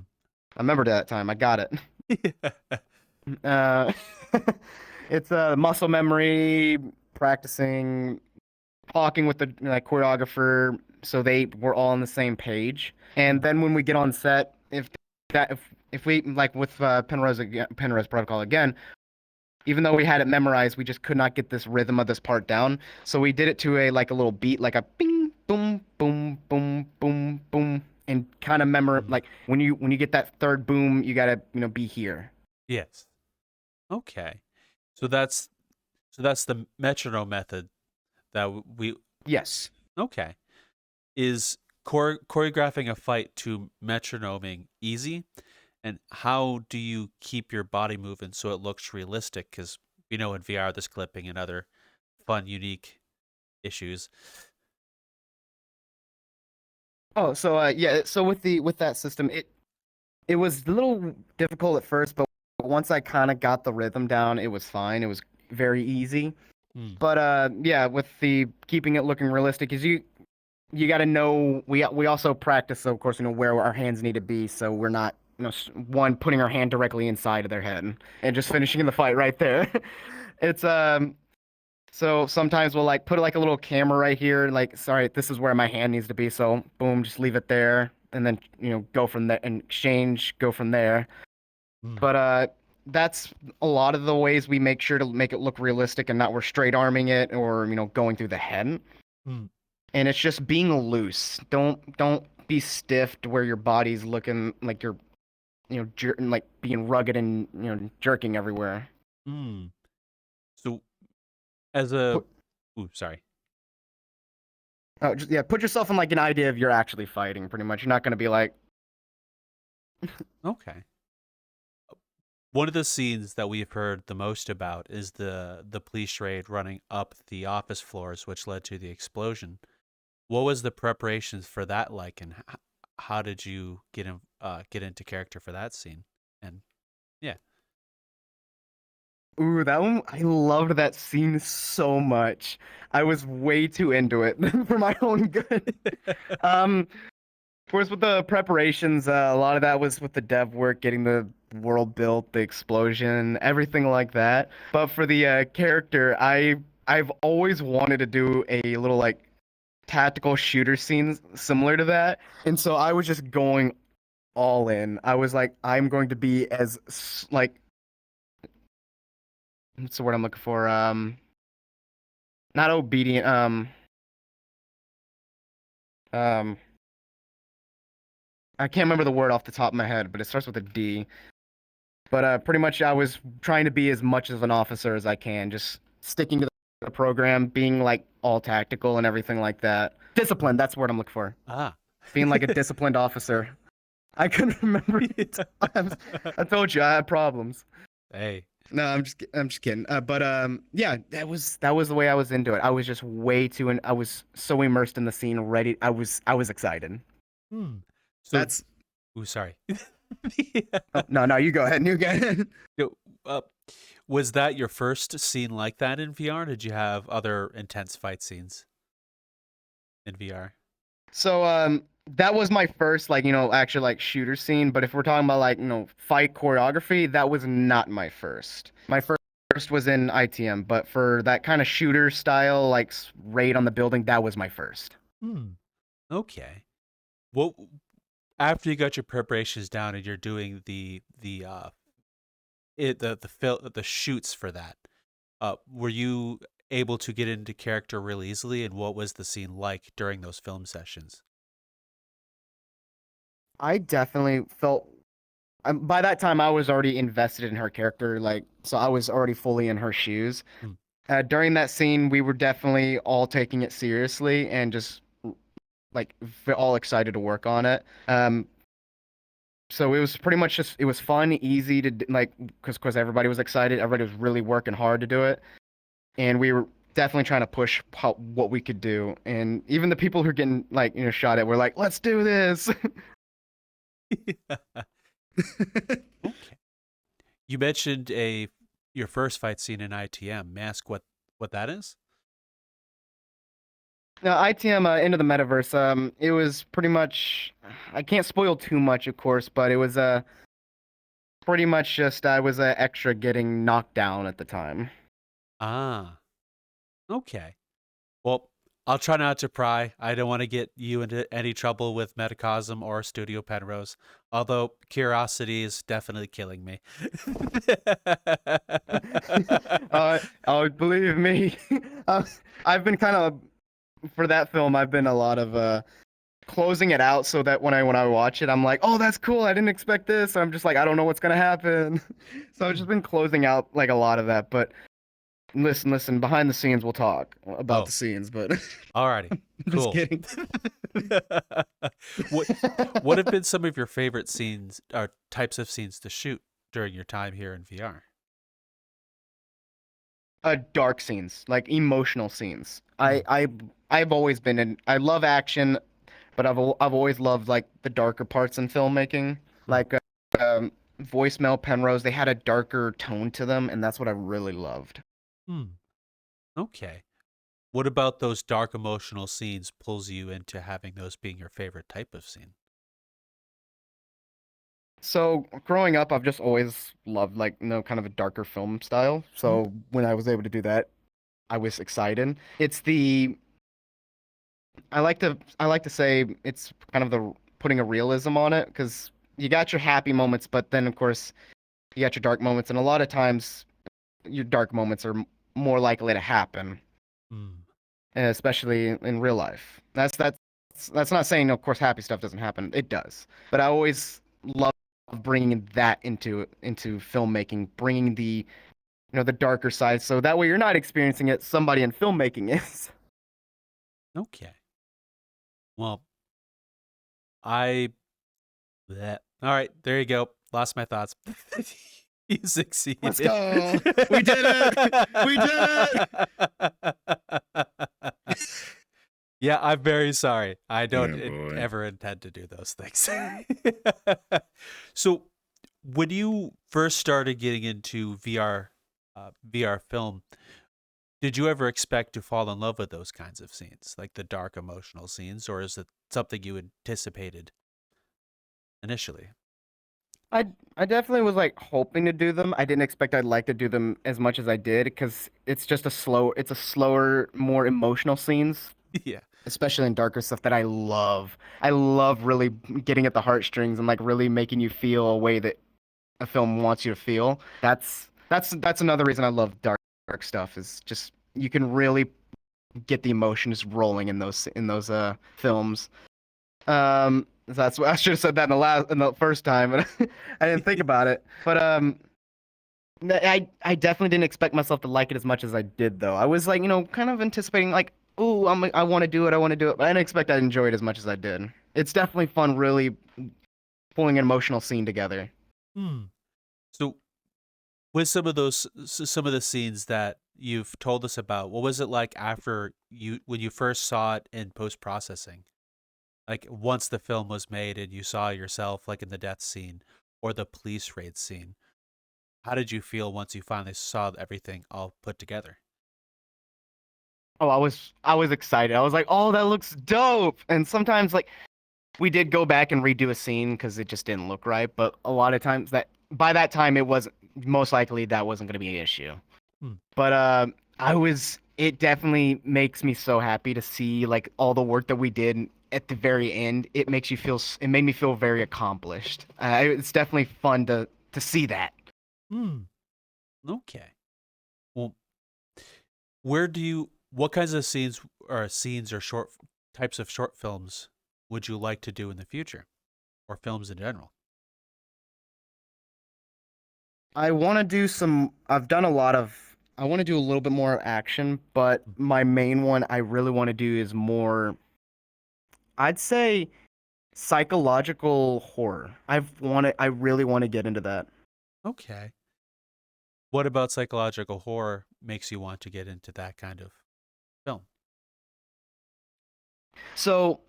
I remembered that time. I got it. It's muscle memory, practicing, talking with the choreographer, so they were all on the same page. And then when we get on set, if we with Penrose Protocol again, even though we had it memorized, we just could not get this rhythm of this part down. So we did it to a little beat, like a bing, boom, boom, boom, boom, boom, and kind of when you get that third boom, you gotta be here. Yes. Okay. So So that's the metronome method that we. Yes. Okay. Is choreographing a fight to metronoming easy? And how do you keep your body moving so it looks realistic? Because we know in VR there's clipping and other fun, unique issues. Oh, so yeah, so with that system, it was a little difficult at first, but once I kind of got the rhythm down, it was fine. It was very easy. Hmm. But yeah, with the keeping it looking realistic, is you got to know we also practice, so of course, where our hands need to be, so we're not one putting our hand directly inside of their head and just finishing the fight right there. It's so sometimes we'll like put like a little camera right here, like sorry, this is where my hand needs to be, so boom, just leave it there, and then go from there and exchange, go from there. Hmm. But that's a lot of the ways we make sure to make it look realistic and not we're straight arming it or going through the head. Hmm. And it's just being loose. Don't be stiff to where your body's looking like you're like being rugged and jerking everywhere. Hmm. So as a, Put, ooh, sorry. oh, just, yeah, put yourself in like an idea of you're actually fighting. Pretty much, you're not gonna be like. Okay. One of the scenes that we've heard the most about is the police raid running up the office floors, which led to the explosion. What was the preparations for that like, and how did you get into character for that scene? And yeah. Ooh, that one, I loved that scene so much. I was way too into it for my own good. Of course, with the preparations, a lot of that was with the dev work, getting the world built, the explosion, everything like that. But for the character, I've always wanted to do a little like tactical shooter scenes similar to that, and so I was just going all in. I was like, I'm going to be as like what's the word I'm looking for? Not obedient. Um, I can't remember the word off the top of my head, but it starts with a D. But pretty much, I was trying to be as much of an officer as I can, just sticking to the program, being like all tactical and everything like that. Disciplined. That's the word I'm looking for. Ah. Being like a disciplined officer. I couldn't remember it. I told you I had problems. Hey. No, I'm just kidding. But yeah, that was the way I was into it. I was just way too, and I was so immersed in the scene, ready. I was excited. Hmm. So That's. ooh, sorry. Oh, no, you go ahead. You go ahead. So, was that your first scene like that in VR? Did you have other intense fight scenes in VR? So that was my first like actual like shooter scene. But if we're talking about like fight choreography, that was not my first. My first was in ITM, but for that kind of shooter style like raid on the building, that was my first. Hmm. Okay. Well, after you got your preparations down and you're doing the shoots for that, were you able to get into character real easily? And what was the scene like during those film sessions? I definitely felt by that time I was already invested in her character, like so I was already fully in her shoes. Hmm. During that scene, we were definitely all taking it seriously and just like all excited to work on it. So it was pretty much just it was fun, easy to like because everybody was excited, everybody was really working hard to do it, and we were definitely trying to push what we could do. And even the people who are getting like shot at were like, "Let's do this." Okay. You mentioned your first fight scene in ITM. May I ask what that is? Now, ITM into the metaverse. It was pretty much. I can't spoil too much, of course, but it was pretty much just I was a extra getting knocked down at the time. Ah, okay. Well, I'll try not to pry. I don't want to get you into any trouble with Metacosm or Studio Penrose, although curiosity is definitely killing me. Oh, believe me, I've been kind of for that film. I've been a lot of closing it out so that when I watch it, I'm like, oh, that's cool. I didn't expect this. I'm just like, I don't know what's gonna happen. So I've just been closing out like a lot of that, but Listen. Behind the scenes, we'll talk about Oh. the scenes, but Alrighty, just cool. kidding. What have been some of your favorite scenes or types of scenes to shoot during your time here in VR? Dark scenes, like emotional scenes. Hmm. I've always been in. I love action, but I've always loved like the darker parts in filmmaking, like Voicemail, Penrose. They had a darker tone to them, and that's what I really loved. Hmm. Okay. What about those dark emotional scenes pulls you into having those being your favorite type of scene? So growing up, I've just always loved like kind of a darker film style. So when I was able to do that, I was excited. It's the I like to say it's kind of the putting a realism on it because you got your happy moments, but then of course you got your dark moments, and a lot of times your dark moments are more likely to happen, Hmm. especially in real life. That's not saying of course happy stuff doesn't happen. It does, but I always love bringing that into filmmaking, bringing the darker side, so that way you're not experiencing it. Somebody in filmmaking is. Okay. Well, I. Bleh. All right, there you go. Lost my thoughts. You succeeded. Let's go. We did it. We did it. Yeah, I'm very sorry. I don't boy. ever intend to do those things. So, when you first started getting into VR film, did you ever expect to fall in love with those kinds of scenes, like the dark emotional scenes, or is it something you anticipated initially? I definitely was like hoping to do them. I didn't expect I'd like to do them as much as I did because it's a slower, more emotional scenes, Yeah. especially in darker stuff that I love. I love really getting at the heartstrings and like really making you feel a way that a film wants you to feel. That's another reason I love dark stuff is just you can really get the emotions rolling in those films. That's what I should have said that in the first time, but I didn't think about it. But I definitely didn't expect myself to like it as much as I did, though. I was like, kind of anticipating like, ooh, I want to do it, I want to do it, but I didn't expect I'd enjoy it as much as I did. It's definitely fun, really pulling an emotional scene together. Hmm. So, with some of the scenes that you've told us about, what was it like after when you first saw it in post processing? Like once the film was made and you saw yourself like in the death scene or the police raid scene, how did you feel once you finally saw everything all put together? Oh, I was excited. I was like, oh, that looks dope. And sometimes like we did go back and redo a scene because it just didn't look right. But a lot of times that by that time it was most likely that wasn't going to be an issue. Hmm. But it definitely makes me so happy to see like all the work that we did at the very end. It made me feel very accomplished. It's definitely fun to see that. Hmm. Okay. Well, what kinds of scenes or short types of short films would you like to do in the future or films in general? I want to do some. I've done a lot of. I want to do a little bit more action, but my main one I really want to do is more. I'd say psychological horror. I really want to get into that. Okay. What about psychological horror makes you want to get into that kind of film? So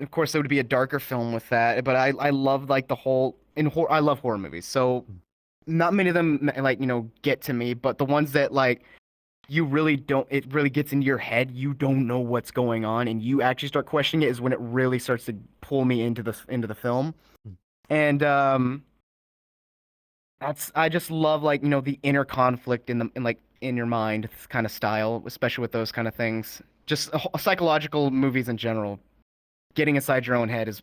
of course it would be a darker film with that, but I love like the whole in horror. I love horror movies, so Mm. not many of them like get to me, but the ones that like you really don't, it really gets into your head. You don't know what's going on, and you actually start questioning it. Is when it really starts to pull me into the film, Mm. and I just love like the inner conflict in your mind this kind of style, especially with those kind of things. Just psychological movies in general. Getting inside your own head is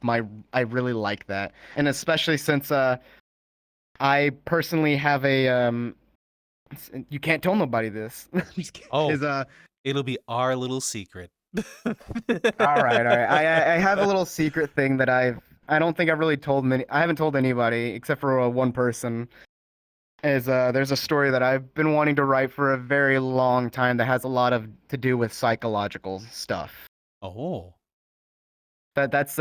I really like that, and especially since I personally have a you can't tell nobody this. Oh, is it'll be our little secret. all right. I have a little secret thing that I don't think I've really told I haven't told anybody except for one person. is there's a story that I've been wanting to write for a very long time that has a lot of to do with psychological stuff. Oh, That's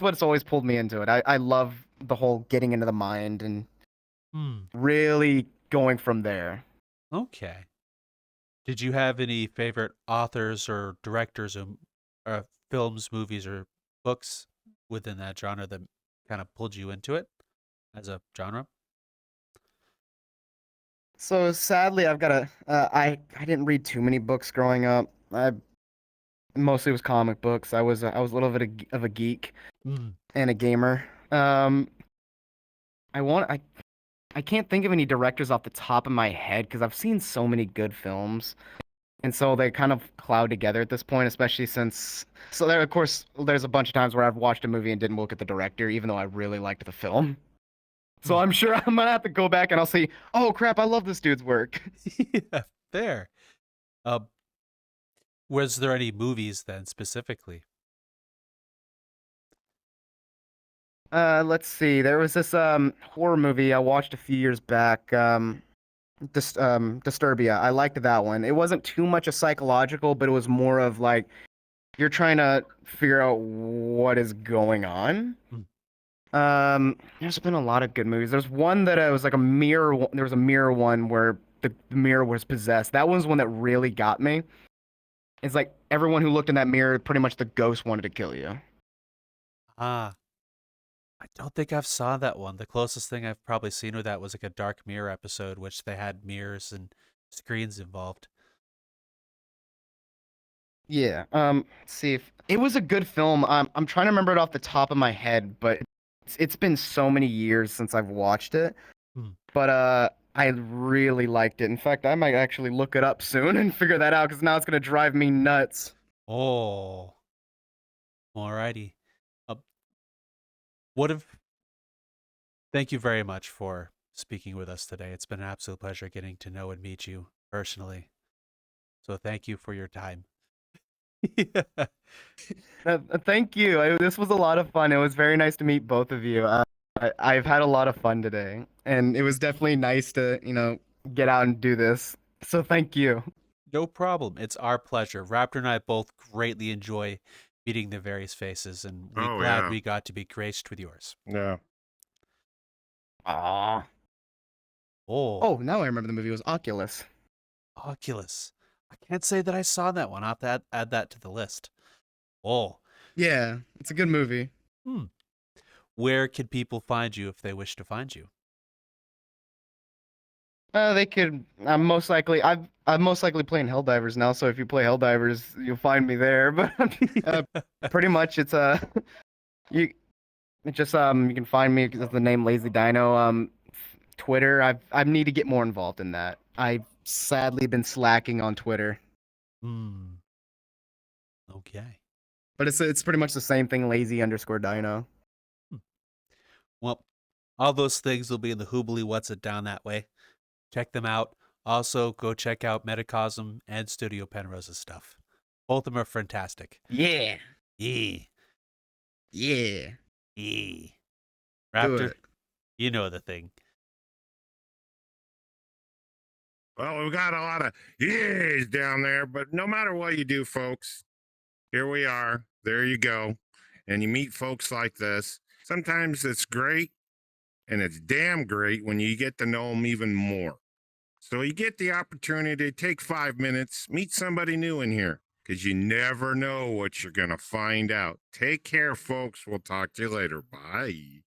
what's always pulled me into it. I love the whole getting into the mind and really going from there. okay. Did you have any favorite authors or directors or films, movies, or books within that genre that kind of pulled you into it as a genre? So sadly, I've got I didn't read too many books growing up. I mostly was comic books. I was a little bit of a geek and a gamer. I want I can't think of any directors off the top of my head because I've seen so many good films. And so they kind of cloud together at this point, especially since so there of course there's a bunch of times where I've watched a movie and didn't look at the director, even though I really liked the film. So I'm sure I'm gonna have to go back and I'll say, oh crap, I love this dude's work. Yeah, fair. Uh, was there any movies then specifically? Let's see. There was this horror movie I watched a few years back, Disturbia. I liked that one. It wasn't too much a psychological, but it was more of like you're trying to figure out what is going on. There's been a lot of good movies. There's one that was like a mirror. There was a mirror one where the mirror was possessed. That one's one that really got me. It's like everyone who looked in that mirror, pretty much the ghost wanted to kill you. Ah, I don't think I've saw that one. The closest thing I've probably seen with that was like a Dark Mirror episode, which they had mirrors and screens involved. Yeah. Let's see if it was a good film. I'm trying to remember it off the top of my head, but it's been so many years since I've watched it. But I really liked it. In fact, I might actually look it up soon and figure that out because now it's gonna drive me nuts. Oh, alrighty. Uh, what if? Thank you very much for speaking with us today. It's been an absolute pleasure getting to know and meet you personally. So thank you for your time. Thank you. This was a lot of fun. It was very nice to meet both of you. I've had a lot of fun today, and it was definitely nice to, get out and do this. So thank you. No problem. It's our pleasure. Raptor and I both greatly enjoy meeting the various faces, and we're Oh, glad yeah. we got to be graced with yours. Yeah. Aw. Oh, Oh, now I remember the movie. It was Oculus. Oculus. I can't say that I saw that one. I'll have to add that to the list. Oh, Yeah, it's a good movie. where can people find you if they wish to find you? They could. I'm most likely playing Helldivers now. So if you play Helldivers, you'll find me there. But pretty much, it's you just you can find me with the name Lazy Dino. Twitter. I need to get more involved in that. I've sadly been slacking on Twitter. Okay. But it's pretty much the same thing. Lazy_Dino. Well, all those things will be in the Hoobly What's It Down that way. Check them out. Also, go check out Metacosm and Studio Penrose's stuff. Both of them are fantastic. Yeah. Yeah. Yeah. Yeah. Do Raptor, it. you know the thing. Well, we've got a lot of years down there, but no matter what you do, folks, here we are. There you go. And you meet folks like this. Sometimes it's great, and it's damn great when you get to know them even more. So you get the opportunity to take 5 minutes, meet somebody new in here, because you never know what you're going to find out. Take care, folks. We'll talk to you later. Bye.